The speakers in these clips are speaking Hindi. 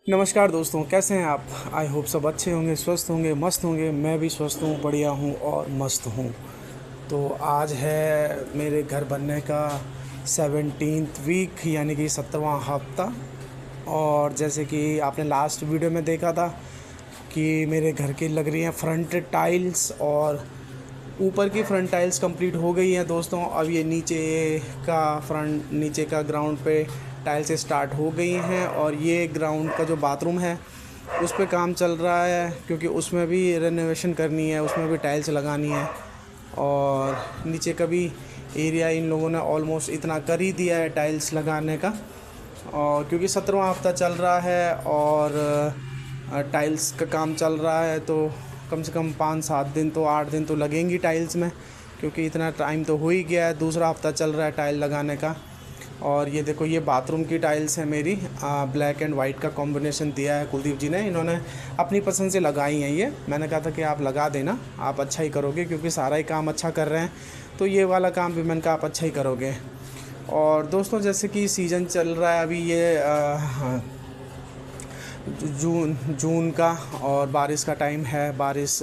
नमस्कार दोस्तों, कैसे हैं आप। आई होप सब अच्छे होंगे, स्वस्थ होंगे, मस्त होंगे। मैं भी स्वस्थ हूँ, बढ़िया हूँ और मस्त हूँ। तो आज है मेरे घर बनने का 17th वीक, यानी कि 17वां हफ्ता। और जैसे कि आपने लास्ट वीडियो में देखा था कि मेरे घर की लग रही हैं फ्रंट टाइल्स, और ऊपर की फ्रंट टाइल्स कंप्लीट हो गई हैं दोस्तों। अब ये नीचे का ग्राउंड पे टाइल्स स्टार्ट हो गई हैं, और ये ग्राउंड का जो बाथरूम है उस पे काम चल रहा है, क्योंकि उसमें भी रेनोवेशन करनी है, उसमें भी टाइल्स लगानी है। और नीचे का भी एरिया इन लोगों ने ऑलमोस्ट इतना कर ही दिया है टाइल्स लगाने का। और क्योंकि 17वां हफ्ता चल रहा है और टाइल्स का काम चल रहा है, तो कम से कम 5-7 दिन तो 8 दिन तो लगेंगी टाइल्स में, क्योंकि इतना टाइम तो हो ही गया है। दूसरा हफ्ता चल रहा है टाइल लगाने का। और ये देखो, ये बाथरूम की टाइल्स है मेरी। ब्लैक एंड वाइट का कॉम्बिनेशन दिया है कुलदीप जी ने, इन्होंने अपनी पसंद से लगाई हैं। ये मैंने कहा था कि आप लगा देना, आप अच्छा ही करोगे, क्योंकि सारा ही काम अच्छा कर रहे हैं, तो ये वाला काम भी मैंने कहा आप अच्छा ही करोगे। और दोस्तों, जैसे कि सीज़न चल रहा है अभी, ये जून का, और बारिश का टाइम है। बारिश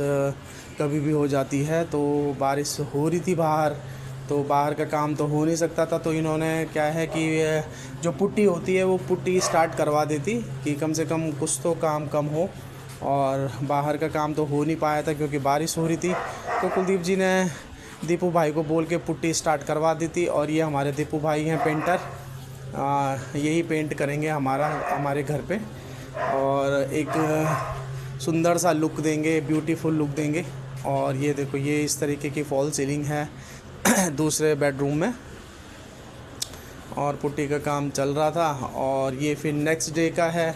कभी भी हो जाती है, तो बारिश हो रही थी बाहर, तो बाहर का काम तो हो नहीं सकता था। तो इन्होंने क्या है कि जो पुट्टी होती है वो पुट्टी स्टार्ट करवा देती, कि कम से कम कुछ तो काम कम हो। और बाहर का काम तो हो नहीं पाया था क्योंकि बारिश हो रही थी। तो कुलदीप जी ने दीपू भाई को बोल के पुट्टी स्टार्ट करवा दी थी। और ये हमारे दीपू भाई हैं पेंटर, यही पेंट करेंगे हमारे घर पे, और एक सुंदर सा लुक देंगे, ब्यूटीफुल लुक देंगे। और ये देखो, ये इस तरीके की फॉल सीलिंग है दूसरे बेडरूम में, और पुट्टी का काम चल रहा था। और ये फिर नेक्स्ट डे का है,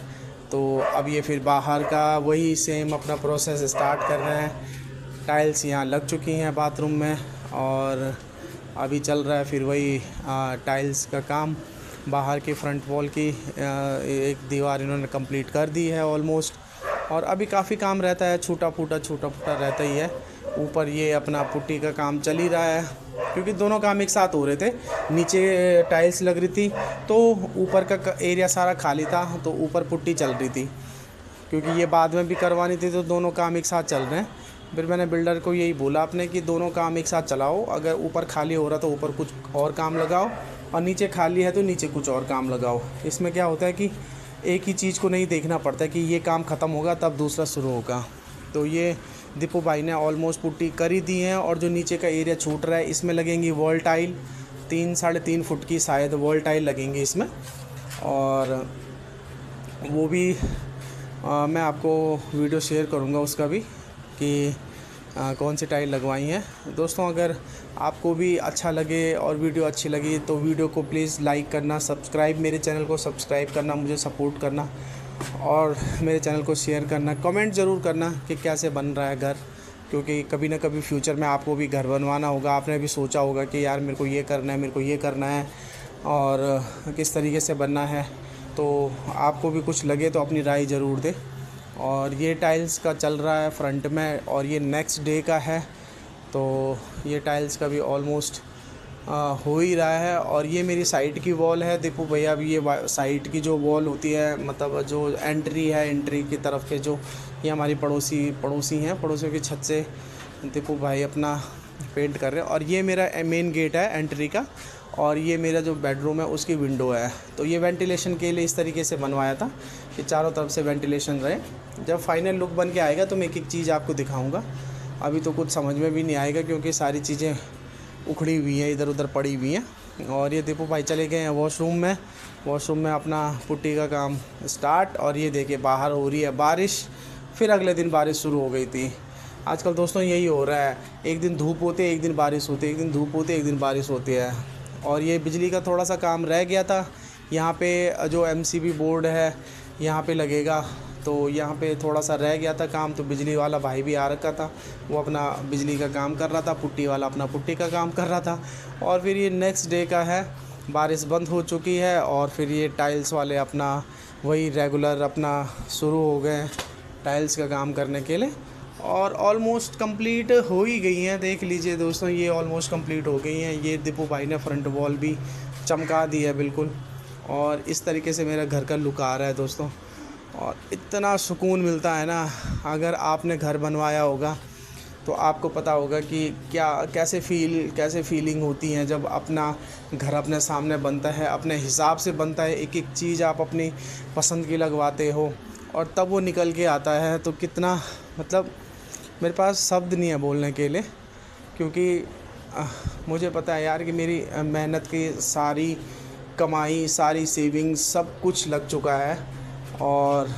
तो अब ये फिर बाहर का वही सेम अपना प्रोसेस स्टार्ट कर रहे हैं। टाइल्स यहाँ लग चुकी हैं बाथरूम में, और अभी चल रहा है फिर वही टाइल्स का काम। बाहर की फ्रंट वॉल की एक दीवार इन्होंने कंप्लीट कर दी है ऑलमोस्ट, और अभी काफ़ी काम रहता है, छोटा फूटा रहता ही है। ऊपर ये अपना पुट्टी का काम चल ही रहा है, क्योंकि दोनों काम एक साथ हो रहे थे। नीचे टाइल्स लग रही थी, तो ऊपर का एरिया सारा खाली था, तो ऊपर पुट्टी चल रही थी, क्योंकि ये बाद में भी करवानी थी, तो दोनों काम एक साथ चल रहे हैं। फिर मैंने बिल्डर को यही बोला अपने कि दोनों काम एक साथ चलाओ, अगर ऊपर खाली हो रहा तो ऊपर कुछ और काम लगाओ, और नीचे खाली है तो नीचे कुछ और काम लगाओ। इसमें क्या होता है कि एक ही चीज़ को नहीं देखना पड़ता कि ये काम ख़त्म होगा तब दूसरा शुरू होगा। तो ये दीपू भाई ने ऑलमोस्ट पुट्टी कर ही दी है, और जो नीचे का एरिया छूट रहा है इसमें लगेंगी वॉल टाइल, 3-3.5 फुट की शायद वॉल टाइल लगेंगी इसमें। और वो भी मैं आपको वीडियो शेयर करूँगा उसका भी, कि कौन सी टाइल लगवाई हैं दोस्तों। अगर आपको भी अच्छा लगे और वीडियो अच्छी लगी तो वीडियो को प्लीज़ लाइक करना, सब्सक्राइब, मेरे चैनल को सब्सक्राइब करना, मुझे सपोर्ट करना, और मेरे चैनल को शेयर करना, कमेंट ज़रूर करना कि कैसे बन रहा है घर, क्योंकि कभी ना कभी फ्यूचर में आपको भी घर बनवाना होगा। आपने भी सोचा होगा कि यार मेरे को ये करना है, मेरे को ये करना है, और किस तरीके से बनना है। तो आपको भी कुछ लगे तो अपनी राय ज़रूर दें। और ये टाइल्स का चल रहा है फ्रंट में, और ये नेक्स्ट डे का है, तो ये टाइल्स का भी ऑलमोस्ट हो ही रहा है। और ये मेरी साइड की वॉल है दीपू भैया, भी ये साइड की जो वॉल होती है, मतलब जो एंट्री है, एंट्री की तरफ के जो, ये हमारी पड़ोसी हैं, पड़ोसियों की छत से दीपू भाई अपना पेंट कर रहे हैं। और ये मेरा मेन गेट है एंट्री का, और ये मेरा जो बेडरूम है उसकी विंडो है। तो ये वेंटिलेशन के लिए इस तरीके से बनवाया था कि चारों तरफ से वेंटिलेशन रहे। जब फाइनल लुक बन के आएगा तो मैं एक एक चीज़ आपको दिखाऊंगा। अभी तो कुछ समझ में भी नहीं आएगा, क्योंकि सारी चीज़ें उखड़ी हुई हैं, इधर उधर पड़ी हुई हैं। और ये दीपू भाई चले गए हैं वॉशरूम में अपना पुट्टी का काम स्टार्ट। और ये देखिए, बाहर हो रही है बारिश, फिर अगले दिन बारिश शुरू हो गई थी। आजकल दोस्तों यही हो रहा है, एक दिन धूप होती है, एक दिन बारिश होती है, एक दिन धूप होती है, एक दिन बारिश होती है। और ये बिजली का थोड़ा सा काम रह गया था, यहाँ पे जो एमसीबी बोर्ड है यहाँ पे लगेगा, तो यहाँ पे थोड़ा सा रह गया था काम। तो बिजली वाला भाई भी आ रखा था, वो अपना बिजली का काम कर रहा था, पुट्टी वाला अपना पुट्टी का काम कर रहा था। और फिर ये नेक्स्ट डे का है, बारिश बंद हो चुकी है, और फिर ये टाइल्स वाले अपना वही रेगुलर अपना शुरू हो गए टाइल्स का काम करने के लिए। और ऑलमोस्ट कंप्लीट हो ही गई हैं, देख लीजिए दोस्तों, ये ऑलमोस्ट कंप्लीट हो गई हैं। ये दीपू भाई ने फ्रंट वॉल भी चमका दी है बिल्कुल, और इस तरीके से मेरा घर का लुक आ रहा है दोस्तों। और इतना सुकून मिलता है ना। अगर आपने घर बनवाया होगा तो आपको पता होगा कि कैसे फीलिंग होती है जब अपना घर अपने सामने बनता है, अपने हिसाब से बनता है, एक एक चीज़ आप अपनी पसंद की लगवाते हो और तब वो निकल के आता है। तो कितना मतलब मेरे पास शब्द नहीं है बोलने के लिए, क्योंकि मुझे पता है यार कि मेरी मेहनत की सारी कमाई, सारी सेविंग्स सब कुछ लग चुका है और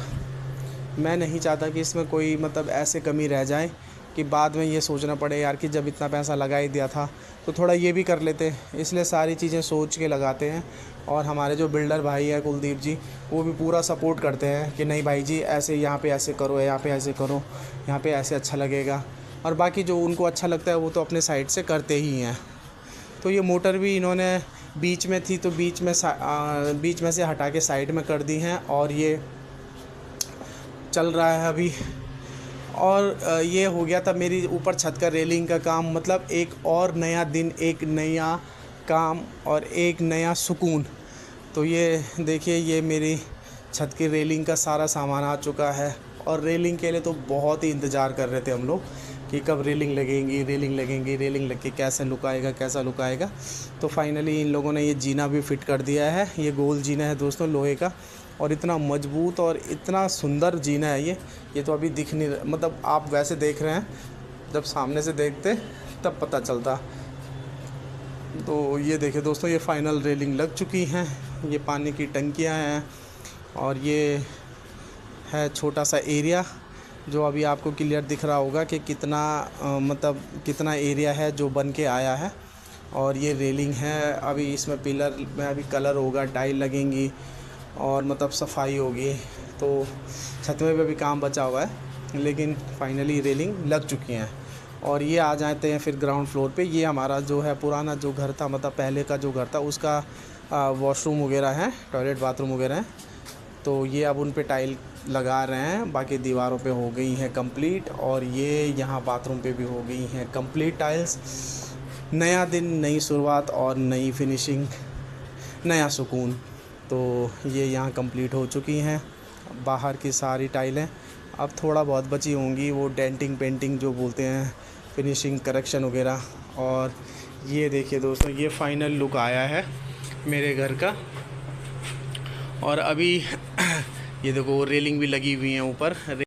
मैं नहीं चाहता कि इसमें कोई मतलब ऐसे कमी रह जाए कि बाद में ये सोचना पड़े यार कि जब इतना पैसा लगा ही दिया था तो थोड़ा ये भी कर लेते। इसलिए सारी चीज़ें सोच के लगाते हैं। और हमारे जो बिल्डर भाई है कुलदीप जी, वो भी पूरा सपोर्ट करते हैं कि नहीं भाई जी ऐसे यहाँ पे ऐसे करो, यहाँ पे ऐसे करो, यहाँ पे ऐसे अच्छा लगेगा। और बाकी जो उनको अच्छा लगता है वो तो अपने साइड से करते ही हैं। तो ये मोटर भी इन्होंने बीच में थी तो बीच में से हटा के साइड में कर दी हैं और ये चल रहा है अभी। और ये हो गया था मेरी ऊपर छत का रेलिंग का काम। मतलब एक और नया दिन, एक नया काम और एक नया सुकून। तो ये देखिए, ये मेरी छत की रेलिंग का सारा सामान आ चुका है और रेलिंग के लिए तो बहुत ही इंतज़ार कर रहे थे हम लोग कि कब रेलिंग लगेंगी, रेलिंग लग के कैसा लुक आएगा। तो फाइनली इन लोगों ने ये जीना भी फिट कर दिया है। ये गोल जीना है दोस्तों, लोहे का, और इतना मजबूत और इतना सुंदर जीना है ये तो अभी दिख नहीं, मतलब आप वैसे देख रहे हैं, जब सामने से देखते तब पता चलता। तो ये देखिए दोस्तों, ये फाइनल रेलिंग लग चुकी हैं। ये पानी की टंकियां हैं और ये है छोटा सा एरिया जो अभी आपको क्लियर दिख रहा होगा कि मतलब कितना एरिया है जो बन के आया है। और ये रेलिंग है, अभी इसमें पिलर में अभी कलर होगा, टाइल लगेंगी और मतलब सफाई होगी। तो छत में भी अभी काम बचा हुआ है, लेकिन फाइनली रेलिंग लग चुकी हैं। और ये आ जाते हैं फिर ग्राउंड फ्लोर पे। ये हमारा जो है पुराना जो घर था, मतलब पहले का जो घर था, उसका वॉशरूम वगैरह है, टॉयलेट बाथरूम वगैरह है। तो ये अब उन पे टाइल लगा रहे हैं, बाकी दीवारों पे हो गई हैं कंप्लीट, और ये यहाँ बाथरूम पे भी हो गई हैं कंप्लीट टाइल्स। नया दिन, नई शुरुआत और नई फिनिशिंग, नया सुकून। तो ये यहाँ कंप्लीट हो चुकी हैं बाहर की सारी टाइलें। अब थोड़ा बहुत बची होंगी, वो डेंटिंग पेंटिंग जो बोलते हैं, फिनिशिंग करेक्शन वगैरह। और ये देखिए दोस्तों, ये फाइनल लुक आया है मेरे घर का। और अभी ये देखो रेलिंग भी लगी हुई है ऊपर।